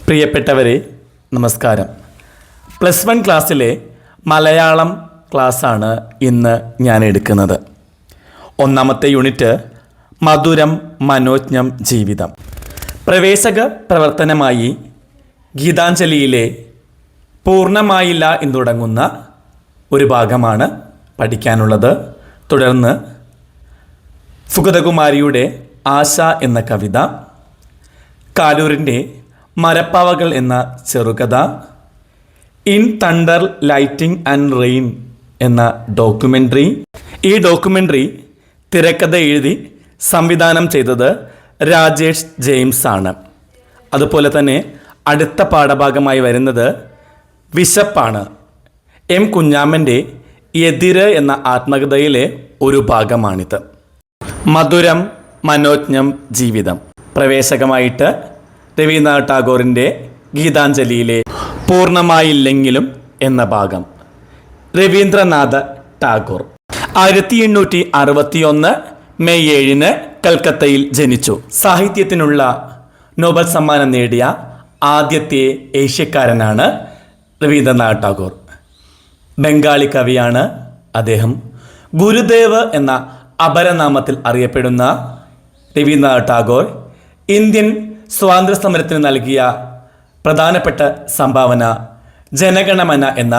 പ്രിയപ്പെട്ടവരെ, നമസ്കാരം. +1 ക്ലാസ്സിലെ മലയാളം ക്ലാസ്സാണ് ഇന്ന് ഞാൻ എടുക്കുന്നത്. ഒന്നാമത്തെ യൂണിറ്റ് മധുരം മനോജ്ഞം ജീവിതം. പ്രവേശക പ്രവർത്തനമായി ഗീതാഞ്ജലിയിലെ പൂർണ്ണമായില്ല എന്ന് തുടങ്ങുന്ന ഒരു ഭാഗമാണ് പഠിക്കാനുള്ളത്. തുടർന്ന് സുഗതകുമാരിയുടെ ആശ എന്ന കവിത, കാലൂരിൻ്റെ മരപ്പാവകൾ എന്ന ചെറുകഥ, in thunder lighting and rain എന്ന ഡോക്യുമെൻ്ററി. ഈ ഡോക്യുമെൻ്ററി തിരക്കഥ എഴുതി സംവിധാനം ചെയ്തത് രാജേഷ് ജെയിംസ് ആണ്. അതുപോലെ തന്നെ അടുത്ത പാഠഭാഗമായി വരുന്നത് വിശപ്പാണ്. എം കുഞ്ഞാമ്മൻ്റെ എതിര് എന്ന ആത്മകഥയിലെ ഒരു ഭാഗമാണിത്. മധുരം മനോജ്ഞം ജീവിതം. പ്രവേശകമായിട്ട് രവീന്ദ്രനാഥ് ടാഗോറിൻ്റെ ഗീതാഞ്ജലിയിലെ പൂർണ്ണമായില്ലെങ്കിലും എന്ന ഭാഗം. രവീന്ദ്രനാഥ ടാഗോർ 1861 മെയ് 7 കൽക്കത്തയിൽ ജനിച്ചു. സാഹിത്യത്തിനുള്ള നോബൽ സമ്മാനം നേടിയ ആദ്യത്തെ ഏഷ്യക്കാരനാണ് രവീന്ദ്രനാഥ് ടാഗോർ. ബംഗാളി കവിയാണ് അദ്ദേഹം. ഗുരുദേവ് എന്ന അപരനാമത്തിൽ അറിയപ്പെടുന്ന രവീന്ദ്രനാഥ് ടാഗോർ ഇന്ത്യൻ സ്വാതന്ത്ര്യ സമരത്തിന് നൽകിയ പ്രധാനപ്പെട്ട സംഭാവന ജനഗണമന എന്ന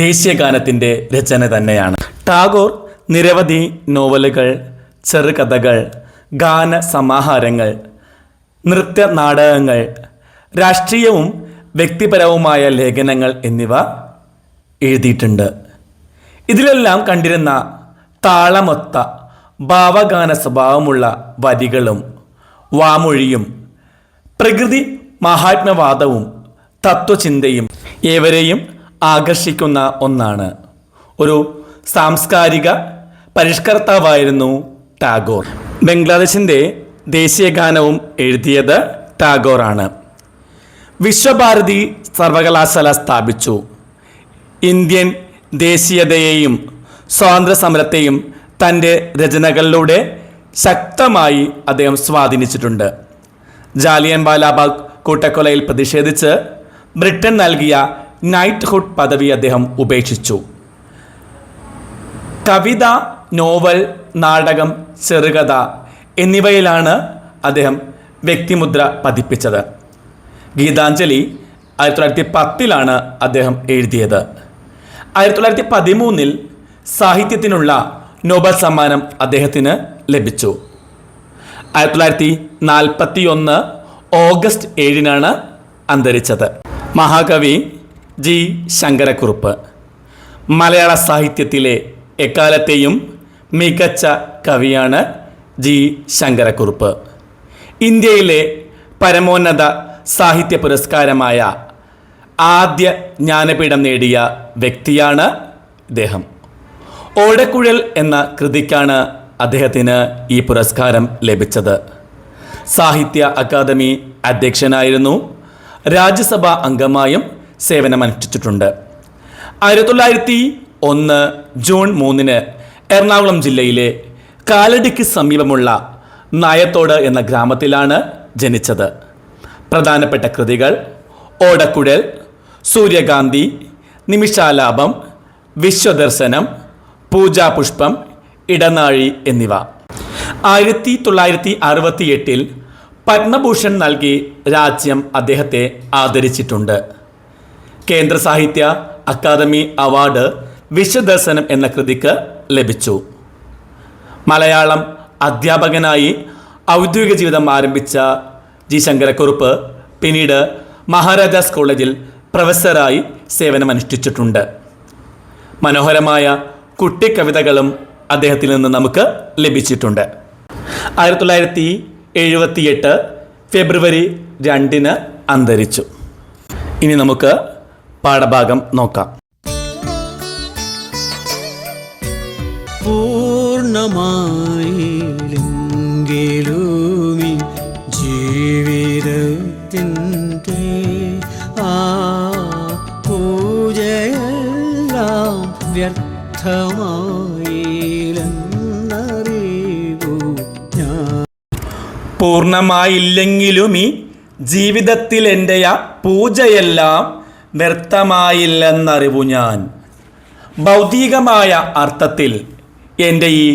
ദേശീയഗാനത്തിൻ്റെ രചന തന്നെയാണ്. ടാഗോർ നിരവധി നോവലുകൾ, ചെറുകഥകൾ, ഗാന സമാഹാരങ്ങൾ, നൃത്യ നാടകങ്ങൾ, രാഷ്ട്രീയവും വ്യക്തിപരവുമായ ലേഖനങ്ങൾ എന്നിവ എഴുതിയിട്ടുണ്ട്. ഇതിലെല്ലാം കണ്ടിരുന്ന താളമൊത്ത ഭാവഗാന സ്വഭാവമുള്ള വരികളും വാമൊഴിയും പ്രകൃതി മഹാത്മ്യവാദവും തത്വചിന്തയും ഏവരെയും ആകർഷിക്കുന്ന ഒന്നാണ്. ഒരു സാംസ്കാരിക പരിഷ്കർത്താവായിരുന്നു ടാഗോർ. ബംഗ്ലാദേശിൻ്റെ ദേശീയഗാനവും എഴുതിയത് ടാഗോറാണ്. വിശ്വഭാരതി സർവകലാശാല സ്ഥാപിച്ചു. ഇന്ത്യൻ ദേശീയതയെയും സ്വാതന്ത്ര്യ സമരത്തെയും തൻ്റെ രചനകളിലൂടെ ശക്തമായി അദ്ദേഹം സ്വാധീനിച്ചിട്ടുണ്ട്. ജാലിയൻ വാലാബാഗ് കൂട്ടക്കൊലയിൽ പ്രതിഷേധിച്ച് ബ്രിട്ടൻ നൽകിയ നൈറ്റ്ഹുഡ് പദവി അദ്ദേഹം ഉപേക്ഷിച്ചു. കവിത, നോവൽ, നാടകം, ചെറുകഥ എന്നിവയിലാണ് അദ്ദേഹം വ്യക്തിമുദ്ര പതിപ്പിച്ചത്. ഗീതാഞ്ജലി 1910 അദ്ദേഹം എഴുതിയത്. 1913 സാഹിത്യത്തിനുള്ള നോബൽ സമ്മാനം അദ്ദേഹത്തിന് ലഭിച്ചു. 1941 ഓഗസ്റ്റ് 7 അന്തരിച്ചത്. മഹാകവി ജി ശങ്കരക്കുറുപ്പ് മലയാള സാഹിത്യത്തിലെ എക്കാലത്തെയും മികച്ച കവിയാണ് ജി ശങ്കരക്കുറുപ്പ്. ഇന്ത്യയിലെ പരമോന്നത സാഹിത്യ പുരസ്കാരമായ ആദ്യ ജ്ഞാനപീഠം നേടിയ വ്യക്തിയാണ് ഇദ്ദേഹം. ഓടക്കുഴൽ എന്ന കൃതിക്കാണ് അദ്ദേഹത്തിന് ഈ പുരസ്കാരം ലഭിച്ചത്. സാഹിത്യ അക്കാദമി അധ്യക്ഷനായിരുന്നു. രാജ്യസഭാ അംഗമായും സേവനമനുഷ്ഠിച്ചിട്ടുണ്ട്. 1901 ജൂൺ 3 എറണാകുളം ജില്ലയിലെ കാലടിക്ക് സമീപമുള്ള നായത്തോട് എന്ന ഗ്രാമത്തിലാണ് ജനിച്ചത്. പ്രധാനപ്പെട്ട കൃതികൾ ഓടക്കുഴൽ, സൂര്യകാന്തി, നിമിഷാലാപം, വിശ്വദർശനം, പൂജാപുഷ്പം, ഇടനാഴി എന്നിവ. 1968 പത്മഭൂഷൺ നൽകി രാജ്യം അദ്ദേഹത്തെ ആദരിച്ചിട്ടുണ്ട്. കേന്ദ്ര സാഹിത്യ അക്കാദമി അവാർഡ് വിശ്വദർശനം എന്ന കൃതിക്ക് ലഭിച്ചു. മലയാളം അധ്യാപകനായി ഔദ്യോഗിക ജീവിതം ആരംഭിച്ച ജി ശങ്കരക്കുറുപ്പ് പിന്നീട് മഹാരാജാസ് കോളേജിൽ പ്രൊഫസറായി സേവനമനുഷ്ഠിച്ചിട്ടുണ്ട്. മനോഹരമായ കുട്ടിക്കവിതകളും അദ്ദേഹത്തിൽ നിന്ന് നമുക്ക് ലഭിച്ചിട്ടുണ്ട്. 1978 ഫെബ്രുവരി 2 അന്തരിച്ചു. ഇനി നമുക്ക് പാഠഭാഗം നോക്കാം. പൂർണ്ണമായില്ലെങ്കിലുമീ ജീവിതത്തിൻ്റെ പൂജയെല്ലാം വ്യർത്ഥമായില്ലെന്നറിവു ഞാൻ. പൂർണ്ണമായില്ലെങ്കിലും ഈ ജീവിതത്തിൽ എൻ്റെ പൂജയെല്ലാം വ്യർത്ഥമായില്ലെന്നറിവു ഞാൻ. ഭൗതികമായ അർത്ഥത്തിൽ എൻ്റെ ഈ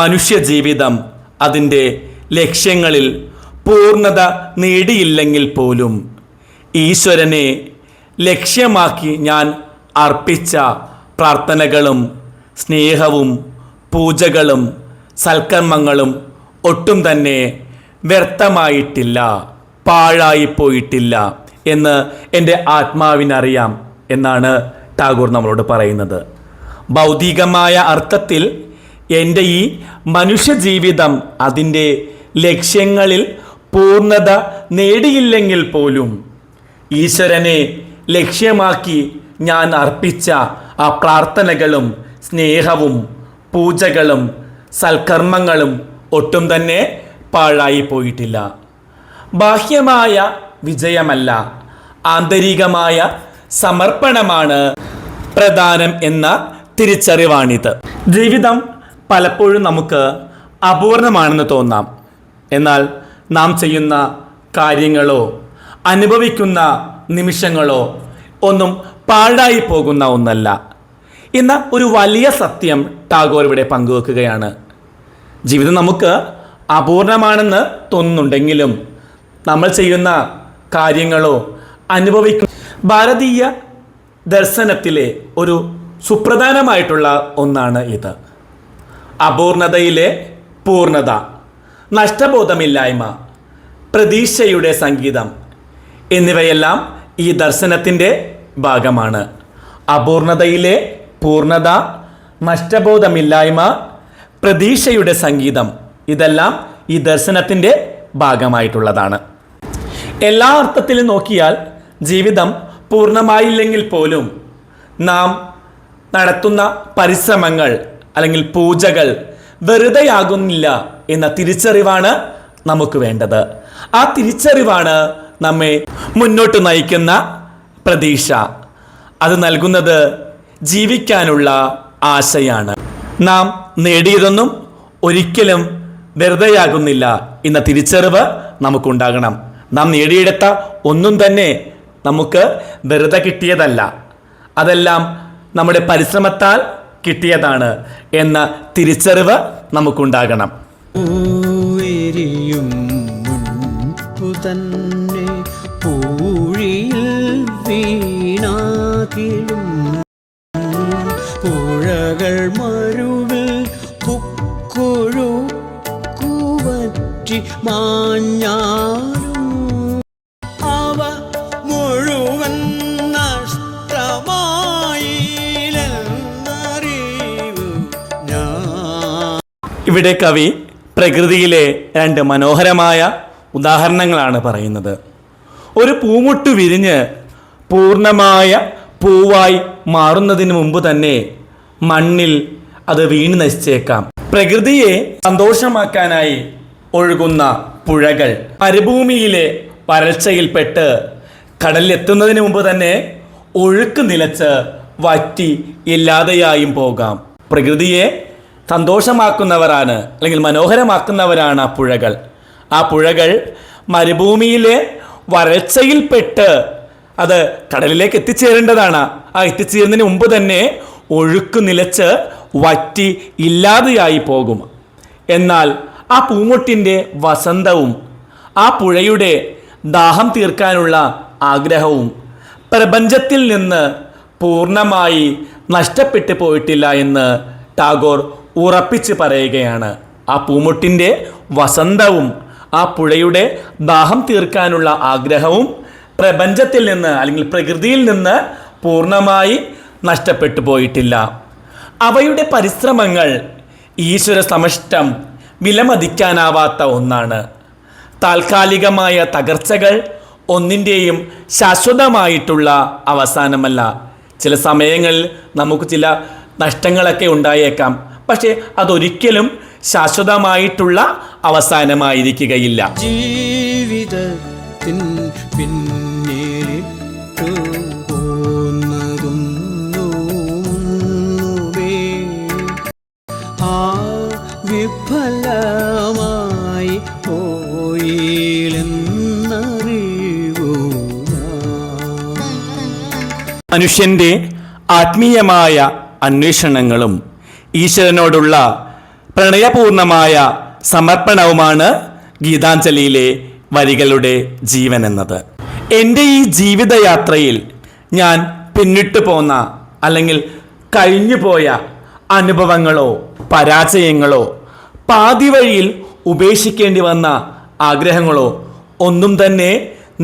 മനുഷ്യജീവിതം അതിൻ്റെ ലക്ഷ്യങ്ങളിൽ പൂർണ്ണത നേടിയില്ലെങ്കിൽ പോലും ഈശ്വരനെ ലക്ഷ്യമാക്കി ഞാൻ അർപ്പിച്ച പ്രാർത്ഥനകളും സ്നേഹവും പൂജകളും സൽക്കർമ്മങ്ങളും ഒട്ടും തന്നെ വ്യർത്ഥമായിട്ടില്ല, പാഴായിപ്പോയിട്ടില്ല എന്ന് എൻ്റെ ആത്മാവിനറിയാം എന്നാണ് ടാഗോർ നമ്മളോട് പറയുന്നത്. ഭൗതികമായ അർത്ഥത്തിൽ എൻ്റെ ഈ മനുഷ്യജീവിതം അതിൻ്റെ ലക്ഷ്യങ്ങളിൽ പൂർണ്ണത നേടിയില്ലെങ്കിൽ പോലും ഈശ്വരനെ ലക്ഷ്യമാക്കി ഞാൻ അർപ്പിച്ച ആ പ്രാർത്ഥനകളും സ്നേഹവും പൂജകളും സൽക്കർമ്മങ്ങളും ഒട്ടും തന്നെ പാഴായി പോയിട്ടില്ല. ബാഹ്യമായ വിജയമല്ല, ആന്തരികമായ സമർപ്പണമാണ് പ്രധാനം എന്ന തിരിച്ചറിവാണിത്. ജീവിതം പലപ്പോഴും നമുക്ക് അപൂർണമാണെന്ന് തോന്നാം. എന്നാൽ നാം ചെയ്യുന്ന കാര്യങ്ങളോ അനുഭവിക്കുന്ന നിമിഷങ്ങളോ ഒന്നും പാഴായി പോകുന്ന ഒന്നല്ല എന്ന ഒരു വലിയ സത്യം ടാഗോർ ഇവിടെ പങ്കുവെക്കുകയാണ്. ജീവിതം നമുക്ക് അപൂർണമാണെന്ന് തോന്നുന്നുണ്ടെങ്കിലും നമ്മൾ ചെയ്യുന്ന കാര്യങ്ങളോ അനുഭവിക്കുന്ന ഭാരതീയ ദർശനത്തിലെ ഒരു സുപ്രധാനമായിട്ടുള്ള ഒന്നാണ് ഇത്. അപൂർണതയിലെ പൂർണ്ണത, നഷ്ടബോധമില്ലായ്മ, പ്രതീക്ഷയുടെ സംഗീതം എന്നിവയെല്ലാം ഈ ദർശനത്തിൻ്റെ ഭാഗമാണ്. അപൂർണതയിലെ പൂർണ്ണത, നഷ്ടബോധമില്ലായ്മ, പ്രതീക്ഷയുടെ സംഗീതം ഇതെല്ലാം ഈ ദർശനത്തിൻ്റെ ഭാഗമായിട്ടുള്ളതാണ്. എല്ലാ അർത്ഥത്തിലും നോക്കിയാൽ ജീവിതം പൂർണ്ണമായില്ലെങ്കിൽ പോലും നാം നടത്തുന്ന പരിശ്രമങ്ങൾ അല്ലെങ്കിൽ പൂജകൾ വെറുതെയാകുന്നില്ല എന്ന തിരിച്ചറിവാണ് നമുക്ക് വേണ്ടത്. ആ തിരിച്ചറിവാണ് നമ്മെ മുന്നോട്ട് നയിക്കുന്ന പ്രതീക്ഷ. അത് നൽകുന്നത് ജീവിക്കാനുള്ള ആശയാണ്. നാം നേടിയതൊന്നും ഒരിക്കലും വെറുതെയാകുന്നില്ല എന്ന തിരിച്ചറിവ് നമുക്കുണ്ടാകണം. നാം നേടിയെടുത്ത ഒന്നും തന്നെ നമുക്ക് വെറുതെ കിട്ടിയതല്ല, അതെല്ലാം നമ്മുടെ പരിശ്രമത്താൽ കിട്ടിയതാണ് എന്ന തിരിച്ചറിവ് നമുക്കുണ്ടാകണം. പുഴകൾ മരുവിൽ കുക്കുഴു കുവറ്റി മാഞ്ഞാലും അവ മുഴുവൻ നഷ്ടമായില്ലെന്നറിവു ഞാൻ. ഇവിടെ കവി പ്രകൃതിയിലെ രണ്ട് മനോഹരമായ ഉദാഹരണങ്ങളാണ് പറയുന്നത്. ഒരു പൂമുട്ട് വിരിഞ്ഞ് പൂർണ്ണമായ പൂവായി മാറുന്നതിന് മുമ്പ് തന്നെ മണ്ണിൽ അത് വീണ് നശിച്ചേക്കാം. പ്രകൃതിയെ സന്തോഷമാക്കാനായി ഒഴുകുന്ന പുഴകൾ മരുഭൂമിയിലെ വരൾച്ചയിൽപ്പെട്ട് കടലിലെത്തുന്നതിന് മുമ്പ് തന്നെ ഒഴുക്ക് നിലച്ച് വറ്റി ഇല്ലാതെയായും പോകാം. പ്രകൃതിയെ സന്തോഷമാക്കുന്നവരാണ് അല്ലെങ്കിൽ മനോഹരമാക്കുന്നവരാണ് ആ പുഴകൾ. ആ പുഴകൾ മരുഭൂമിയിലെ വരൾച്ചയിൽപ്പെട്ട് അത് കടലിലേക്ക് എത്തിച്ചേരേണ്ടതാണ്. ആ എത്തിച്ചേരുന്നതിന് മുമ്പ് തന്നെ ഒഴുക്ക് നിലച്ച് വറ്റി ഇല്ലാതെയായി പോകും. എന്നാൽ ആ പൂമൊട്ടിൻ്റെ വസന്തവും ആ പുഴയുടെ ദാഹം തീർക്കാനുള്ള ആഗ്രഹവും പ്രപഞ്ചത്തിൽ നിന്ന് പൂർണ്ണമായി നഷ്ടപ്പെട്ടു പോയിട്ടില്ല എന്ന് ടാഗോർ ഉറപ്പിച്ച് പറയുകയാണ്. ആ പൂമൊട്ടിൻ്റെ വസന്തവും ആ പുഴയുടെ ദാഹം തീർക്കാനുള്ള ആഗ്രഹവും പ്രപഞ്ചത്തിൽ നിന്ന് അല്ലെങ്കിൽ പ്രകൃതിയിൽ നിന്ന് പൂർണ്ണമായി നഷ്ടപ്പെട്ടു പോയിട്ടില്ല. അവയുടെ പരിശ്രമങ്ങൾ ഈശ്വര സമഷ്ടം വിലമതിക്കാനാവാത്ത ഒന്നാണ്. താൽക്കാലികമായ തകർച്ചകൾ ഒന്നിൻ്റെയും ശാശ്വതമായിട്ടുള്ള അവസാനമല്ല. ചില സമയങ്ങളിൽ നമുക്ക് ചില നഷ്ടങ്ങളൊക്കെ ഉണ്ടായേക്കാം, പക്ഷേ അതൊരിക്കലും ശാശ്വതമായിട്ടുള്ള അവസാനമായിരിക്കുകയില്ല. ജീവിതത്തിൻ പിന്നിലിട്ടു പോന്നതൊന്നുമേ ആ വിഫലമായി പോയില്ലെന്നറിയ മനുഷ്യൻ്റെ ആത്മീയമായ അന്വേഷണങ്ങളും ഈശ്വരനോടുള്ള പ്രണയപൂർണമായ സമർപ്പണവുമാണ് ഗീതാഞ്ജലിയിലെ വരികളുടെ ജീവൻ എന്നത്. എൻ്റെ ഈ ജീവിതയാത്രയിൽ ഞാൻ പിന്നിട്ടു പോന്ന അല്ലെങ്കിൽ കഴിഞ്ഞു പോയ അനുഭവങ്ങളോ പരാജയങ്ങളോ പാതി വഴിയിൽ ഉപേക്ഷിക്കേണ്ടി വന്ന ആഗ്രഹങ്ങളോ ഒന്നും തന്നെ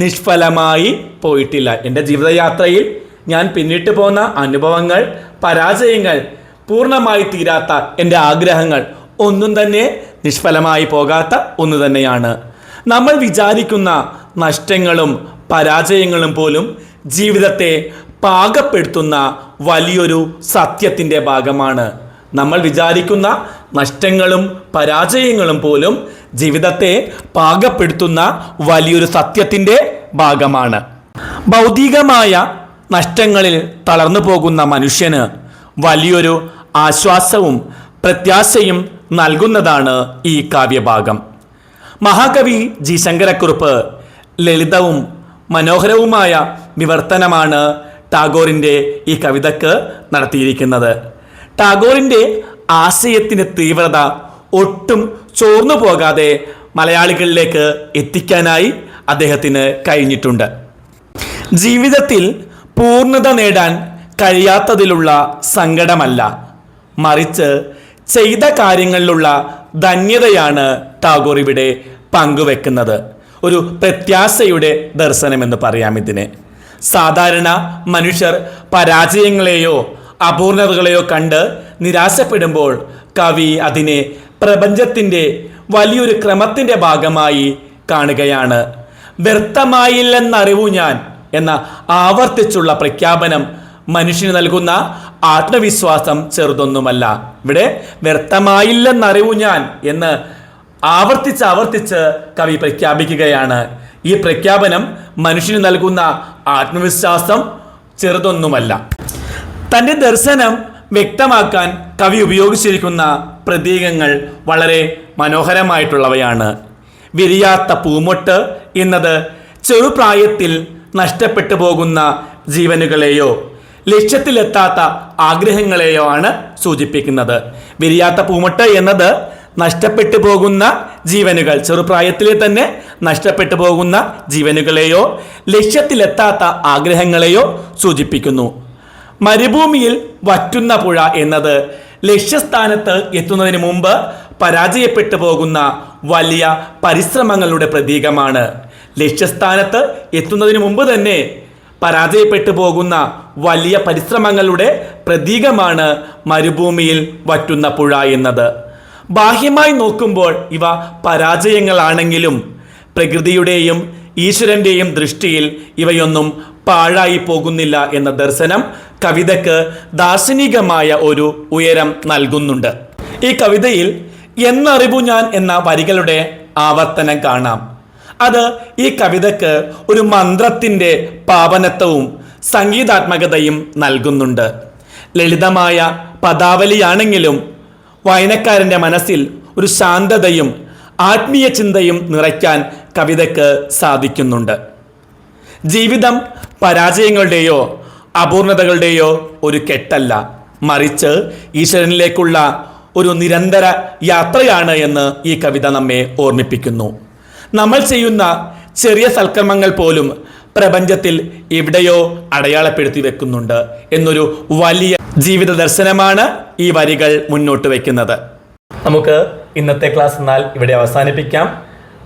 നിഷ്ഫലമായി പോയിട്ടില്ല. എൻ്റെ ജീവിതയാത്രയിൽ ഞാൻ പിന്നിട്ട് പോന്ന അനുഭവങ്ങൾ പരാജയങ്ങൾ പൂർണ്ണമായി തീരാത്ത എൻ്റെ ആഗ്രഹങ്ങൾ ഒന്നും തന്നെ നിഷ്ഫലമായി പോകാത്ത ഒന്ന് തന്നെയാണ്. നമ്മൾ വിചാരിക്കുന്ന നഷ്ടങ്ങളും പരാജയങ്ങളും പോലും ജീവിതത്തെ പാകപ്പെടുത്തുന്ന വലിയൊരു സത്യത്തിൻ്റെ ഭാഗമാണ്. നമ്മൾ വിചാരിക്കുന്ന നഷ്ടങ്ങളും പരാജയങ്ങളും പോലും ജീവിതത്തെ പാകപ്പെടുത്തുന്ന വലിയൊരു സത്യത്തിൻ്റെ ഭാഗമാണ്. ഭൗതികമായ നഷ്ടങ്ങളിൽ തളർന്നു പോകുന്ന മനുഷ്യന് വലിയൊരു ആശ്വാസവും പ്രത്യാശയും നൽകുന്നതാണ് ഈ കാവ്യഭാഗം. മഹാകവി ജി ശങ്കരക്കുറുപ്പ് ലളിതവും മനോഹരവുമായ വിവർത്തനമാണ് ടാഗോറിൻ്റെ ഈ കവിതയ്ക്ക് നടത്തിയിരിക്കുന്നത്. ടാഗോറിൻ്റെ ആശയത്തിൻ്റെ തീവ്രത ഒട്ടും ചോർന്നു പോകാതെ മലയാളികളിലേക്ക് എത്തിക്കാനായി അദ്ദേഹത്തിന് കഴിഞ്ഞിട്ടുണ്ട്. ജീവിതത്തിൽ പൂർണ്ണത നേടാൻ കഴിയാത്തതിലുള്ള സങ്കടമല്ല, മറിച്ച് ചെയ്ത കാര്യങ്ങളിലുള്ള ധന്യതയാണ് ടാഗോർ ഇവിടെ പങ്കുവെക്കുന്നത്. ഒരു പ്രത്യാശയുടെ ദർശനമെന്ന് പറയാം ഇതിനെ. സാധാരണ മനുഷ്യർ പരാജയങ്ങളെയോ അപൂർണതകളെയോ കണ്ട് നിരാശപ്പെടുമ്പോൾ കവി അതിനെ പ്രപഞ്ചത്തിൻ്റെ വലിയൊരു ക്രമത്തിൻ്റെ ഭാഗമായി കാണുകയാണ്. വ്യർത്ഥമായില്ലെന്നറിവു ഞാൻ എന്ന ആവർത്തിച്ചുള്ള പ്രഖ്യാപനം മനുഷ്യന് നൽകുന്ന ആത്മവിശ്വാസം ചെറുതൊന്നുമല്ല. ഇവിടെ വ്യർത്ഥമായില്ലെന്നറിവു ഞാൻ എന്ന് ആവർത്തിച്ച് കവി പ്രഖ്യാപിക്കുകയാണ്. ഈ പ്രഖ്യാപനം മനുഷ്യന് നൽകുന്ന ആത്മവിശ്വാസം ചെറുതൊന്നുമല്ല. തൻ്റെ ദർശനം വ്യക്തമാക്കാൻ കവി ഉപയോഗിച്ചിരിക്കുന്ന പ്രതീകങ്ങൾ വളരെ മനോഹരമായിട്ടുള്ളവയാണ്. വിരിയാത്ത പൂമൊട്ട് എന്നത് ചെറുപ്രായത്തിൽ നഷ്ടപ്പെട്ടു പോകുന്ന ജീവനുകളെയോ ലക്ഷ്യത്തിലെത്താത്ത ആഗ്രഹങ്ങളെയോ ആണ് സൂചിപ്പിക്കുന്നത്. വിരിയാത്ത പൂമൊട്ട് എന്നത് നഷ്ടപ്പെട്ടു പോകുന്ന ജീവനുകൾ, ചെറുപ്രായത്തിലെ തന്നെ നഷ്ടപ്പെട്ടു പോകുന്ന ജീവനുകളെയോ ലക്ഷ്യത്തിലെത്താത്ത ആഗ്രഹങ്ങളെയോ സൂചിപ്പിക്കുന്നു. മരുഭൂമിയിൽ വറ്റുന്ന പുഴ എന്നത് ലക്ഷ്യസ്ഥാനത്ത് എത്തുന്നതിന് മുമ്പ് പരാജയപ്പെട്ടു പോകുന്ന വലിയ പരിശ്രമങ്ങളുടെ പ്രതീകമാണ്. ലക്ഷ്യസ്ഥാനത്ത് എത്തുന്നതിന് മുമ്പ് തന്നെ പരാജയപ്പെട്ടു പോകുന്ന വലിയ പരിശ്രമങ്ങളുടെ പ്രതീകമാണ് മരുഭൂമിയിൽ വറ്റുന്ന പുഴ എന്നത്. ബാഹ്യമായി നോക്കുമ്പോൾ ഇവ പരാജയങ്ങളാണെങ്കിലും പ്രകൃതിയുടെയും ഈശ്വരൻ്റെയും ദൃഷ്ടിയിൽ ഇവയൊന്നും പാഴായി പോകുന്നില്ല എന്ന ദർശനം കവിതയ്ക്ക് ദാർശനികമായ ഒരു ഉയരം നൽകുന്നുണ്ട്. ഈ കവിതയിൽ എന്നറിവു ഞാൻ എന്ന വരികളുടെ ആവർത്തനം കാണാം. അത് ഈ കവിതയ്ക്ക് ഒരു മന്ത്രത്തിൻ്റെ പാവനത്വവും സംഗീതാത്മകതയും നൽകുന്നുണ്ട്. ലളിതമായ പദാവലിയാണെങ്കിലും വായനക്കാരൻ്റെ മനസ്സിൽ ഒരു ശാന്തതയും ആത്മീയ ചിന്തയും നിറയ്ക്കാൻ കവിതയ്ക്ക് സാധിക്കുന്നുണ്ട്. ജീവിതം പരാജയങ്ങളുടെയോ അപൂർണതകളുടെയോ ഒരു കെട്ടല്ല, മറിച്ച് ഈശ്വരനിലേക്കുള്ള ഒരു നിരന്തര യാത്രയാണ് എന്ന് ഈ കവിത നമ്മെ ഓർമ്മിപ്പിക്കുന്നു. നമ്മൾ ചെയ്യുന്ന ചെറിയ സൽക്കർമ്മങ്ങൾ പോലും പ്രപഞ്ചത്തിൽ എവിടെയോ അടയാളപ്പെടുത്തി വെക്കുന്നുണ്ട് എന്നൊരു വലിയ ജീവിത ദർശനമാണ് ഈ വരികൾ മുന്നോട്ട് വയ്ക്കുന്നത്. നമുക്ക് ഇന്നത്തെ ക്ലാസ് എന്നാൽ ഇവിടെ അവസാനിപ്പിക്കാം.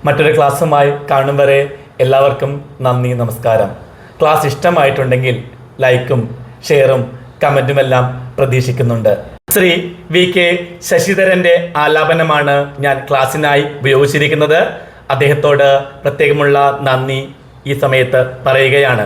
മറ്റൊരു ക്ലാസ്സുമായി കാണും വരെ എല്ലാവർക്കും നന്ദി, നമസ്കാരം. ക്ലാസ് ഇഷ്ടമായിട്ടുണ്ടെങ്കിൽ ലൈക്കും ഷെയറും കമൻറ്റുമെല്ലാം പ്രതീക്ഷിക്കുന്നുണ്ട്. ശ്രീ VK ശശിധരൻ്റെ ആലാപനമാണ് ഞാൻ ക്ലാസ്സിനായി ഉപയോഗിച്ചിരിക്കുന്നത്. അദ്ദേഹത്തോട് പ്രത്യേകമുള്ള നന്ദി ഈ സമയത്ത് പറയുകയാണ്.